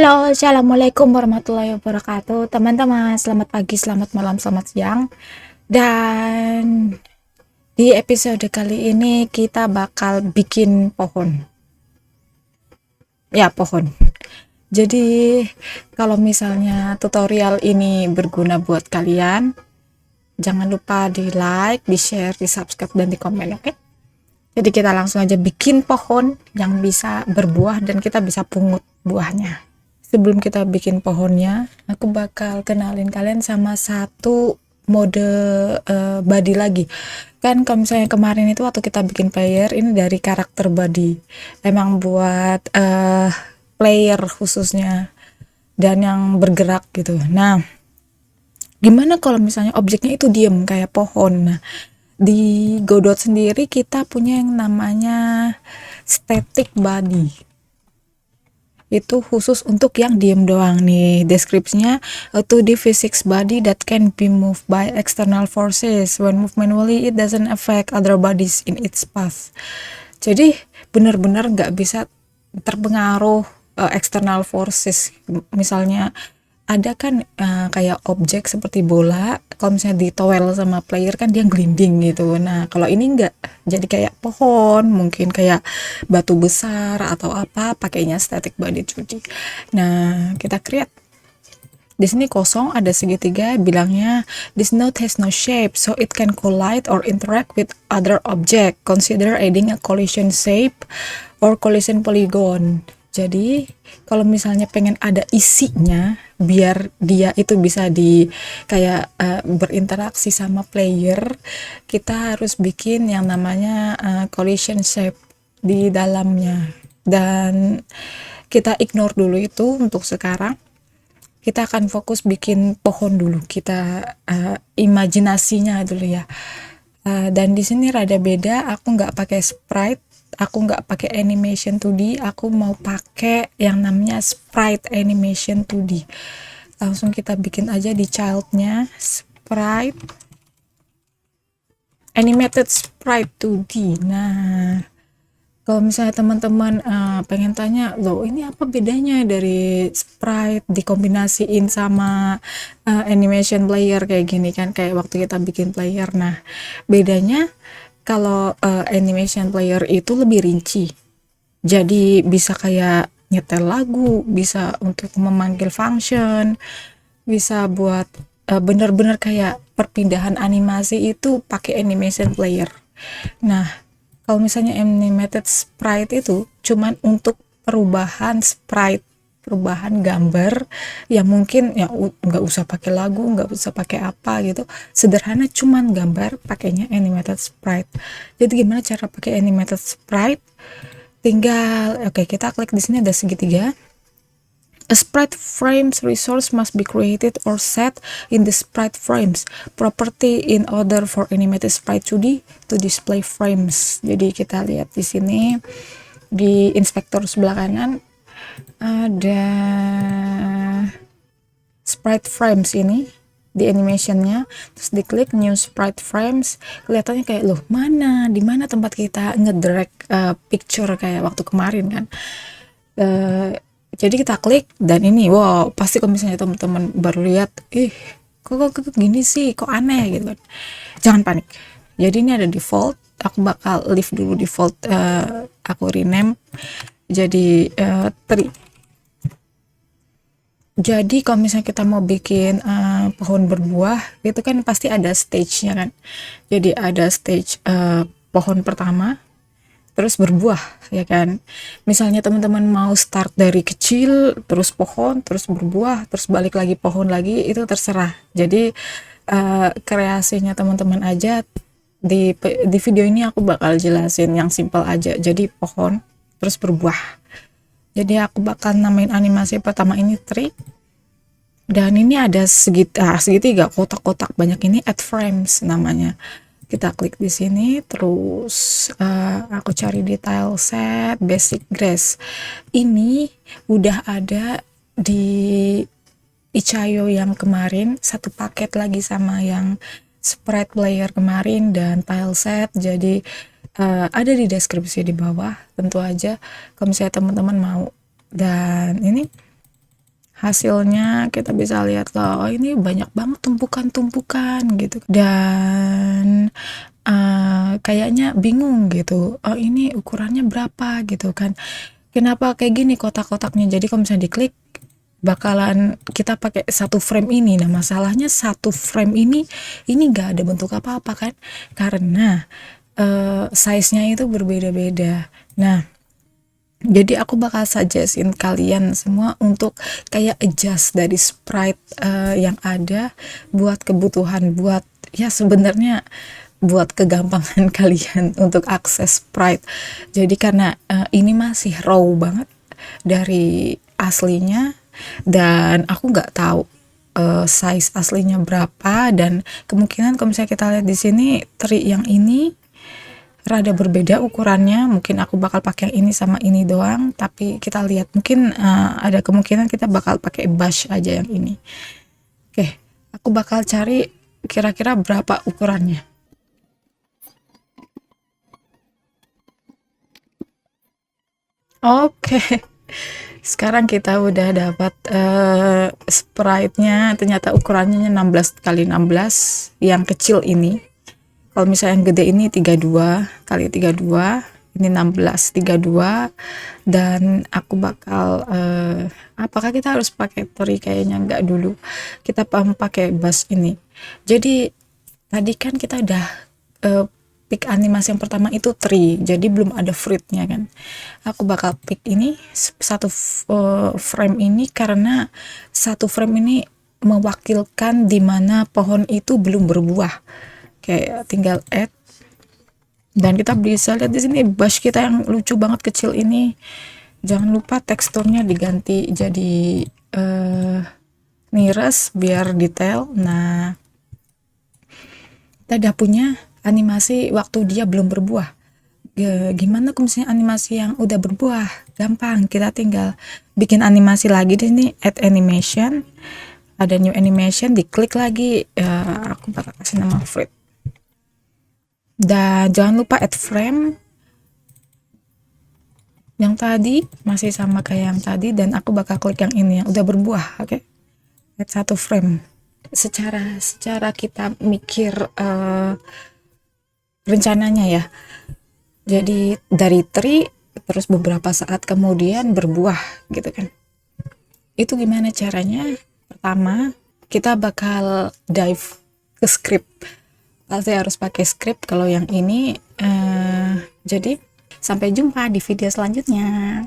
Halo, assalamualaikum warahmatullahi wabarakatuh, teman-teman. Selamat pagi, selamat malam, selamat siang. Dan di episode kali ini kita bakal bikin pohon. Ya, pohon. Jadi, kalau misalnya tutorial ini berguna buat kalian, jangan lupa di like, di share, di subscribe, dan di komen, oke? Jadi kita langsung aja bikin pohon yang bisa berbuah dan kita bisa pungut buahnya. Sebelum kita bikin pohonnya, aku bakal kenalin kalian sama satu mode body lagi. Kan kalau misalnya kemarin itu waktu kita bikin player, ini dari karakter body. Emang buat player khususnya dan yang bergerak gitu. Nah, gimana kalau misalnya objeknya itu diem kayak pohon? Nah, di Godot sendiri kita punya yang namanya static body. Itu khusus untuk yang diem doang nih. Deskripsinya, a 2D physics body that can be moved by external forces. When moved manually, it doesn't affect other bodies in its path. Jadi benar-benar nggak bisa terpengaruh external forces. Misalnya ada kan kayak objek seperti bola, kalau misalnya ditowel sama player kan dia gelinding gitu. Nah, kalau ini enggak, jadi kayak pohon, mungkin kayak batu besar atau apa, pakainya static body 2D. Nah, kita create. Di sini kosong, ada segitiga, bilangnya this node has no shape, so it can collide or interact with other object. Consider adding a collision shape or collision polygon. Jadi kalau misalnya pengen ada isinya biar dia itu bisa di kayak berinteraksi sama player, kita harus bikin yang namanya collision shape di dalamnya. Dan kita ignore dulu itu untuk sekarang. Kita akan fokus bikin pohon dulu. Kita imajinasinya dulu ya. Dan di sini rada beda, aku nggak pakai sprite, aku nggak pakai animation 2D, aku mau pakai yang namanya sprite animation 2D. Langsung kita bikin aja di childnya sprite animated sprite 2D. Nah, kalau misalnya teman-teman pengen tanya, loh ini apa bedanya dari sprite dikombinasiin sama animation player kayak gini kan, kayak waktu kita bikin player. Nah, bedanya kalau animation player itu lebih rinci, jadi bisa kayak nyetel lagu, bisa untuk memanggil function, bisa buat bener-bener kayak perpindahan animasi itu pakai animation player. Nah, kalau misalnya animated sprite itu cuman untuk perubahan sprite, perubahan gambar yang mungkin ya nggak usah pakai lagu, nggak usah pakai apa gitu, sederhana, cuman gambar pakainya animated sprite. Jadi gimana cara pakai animated sprite? Tinggal oke, kita klik di sini ada segitiga. A sprite frames resource must be created or set in the sprite frames property in order for animated sprite 2D to display frames. Jadi kita lihat di sini di inspektor sebelah kanan ada sprite frames ini di animationnya, terus diklik new sprite frames, kelihatannya kayak loh mana di mana tempat kita ngedrag picture kayak waktu kemarin kan. Jadi kita klik dan ini wow, pasti kalau misalnya teman-teman baru lihat kok gini sih, kok aneh gitu kan, jangan panik. Jadi ini ada default, aku bakal leave dulu default, aku rename jadi tree. Jadi kalau misalnya kita mau bikin pohon berbuah itu kan pasti ada stage-nya kan. Jadi ada stage pohon pertama, terus berbuah ya kan. Misalnya teman-teman mau start dari kecil terus pohon, terus berbuah, terus balik lagi pohon lagi, itu terserah. Jadi kreasinya teman-teman aja. Di video ini aku bakal jelasin yang simple aja. Jadi pohon terus berbuah. Jadi aku bakal namain animasi pertama ini tree. Dan ini ada segitiga kotak-kotak banyak, ini add frames namanya. Kita klik di sini, terus aku cari di tile set basic grass. Ini udah ada di Itch.io yang kemarin, satu paket lagi sama yang sprite player kemarin dan tile set. Jadi ada di deskripsi di bawah, tentu aja kalau misalnya teman-teman mau. Dan ini hasilnya kita bisa lihat loh, oh ini banyak banget tumpukan-tumpukan gitu, dan kayaknya bingung gitu, oh ini ukurannya berapa gitu kan, kenapa kayak gini kotak-kotaknya. Jadi kalau misalnya diklik bakalan kita pakai satu frame ini. Nah masalahnya satu frame ini nggak ada bentuk apa-apa kan, karena size-nya itu berbeda-beda. Nah jadi aku bakal suggestin kalian semua untuk kayak adjust dari sprite yang ada buat kebutuhan, buat ya sebenarnya buat kegampangan kalian untuk akses sprite. Jadi karena ini masih raw banget dari aslinya, dan aku nggak tahu size aslinya berapa, dan kemungkinan kalau misalnya kita lihat di sini tree yang ini rada berbeda ukurannya, mungkin aku bakal pakai yang ini sama ini doang, tapi kita lihat mungkin ada kemungkinan kita bakal pakai bush aja yang ini. Oke, aku bakal cari kira-kira berapa ukurannya. Oke, sekarang kita udah dapat sprite-nya, ternyata ukurannya 16 kali 16 yang kecil ini. Kalau misalnya yang gede ini 32 kali 32, ini 16 32, dan aku bakal apakah kita harus pakai tree? Kayaknya enggak dulu. Kita pakai bus ini. Jadi tadi kan kita udah pick animasi yang pertama itu tree, jadi belum ada fruitnya kan. Aku bakal pick ini satu frame ini karena satu frame ini mewakilkan dimana pohon itu belum berbuah. Kayak tinggal add, dan kita bisa lihat di sini bush kita yang lucu banget kecil ini. Jangan lupa teksturnya diganti jadi nearest biar detail. Nah kita udah punya animasi waktu dia belum berbuah. Gimana kalau misalnya animasi yang udah berbuah? Gampang, kita tinggal bikin animasi lagi di sini, add animation, ada new animation, diklik lagi, aku bakal kasih nama fruit. Dan jangan lupa add frame yang tadi, masih sama kayak yang tadi, dan aku bakal klik yang ini yang udah berbuah. Oke, add satu frame. Secara kita mikir rencananya ya, jadi dari tree terus beberapa saat kemudian berbuah gitu kan. Itu gimana caranya? Pertama kita bakal dive ke script, pasti harus pakai script kalau yang ini. Jadi sampai jumpa di video selanjutnya.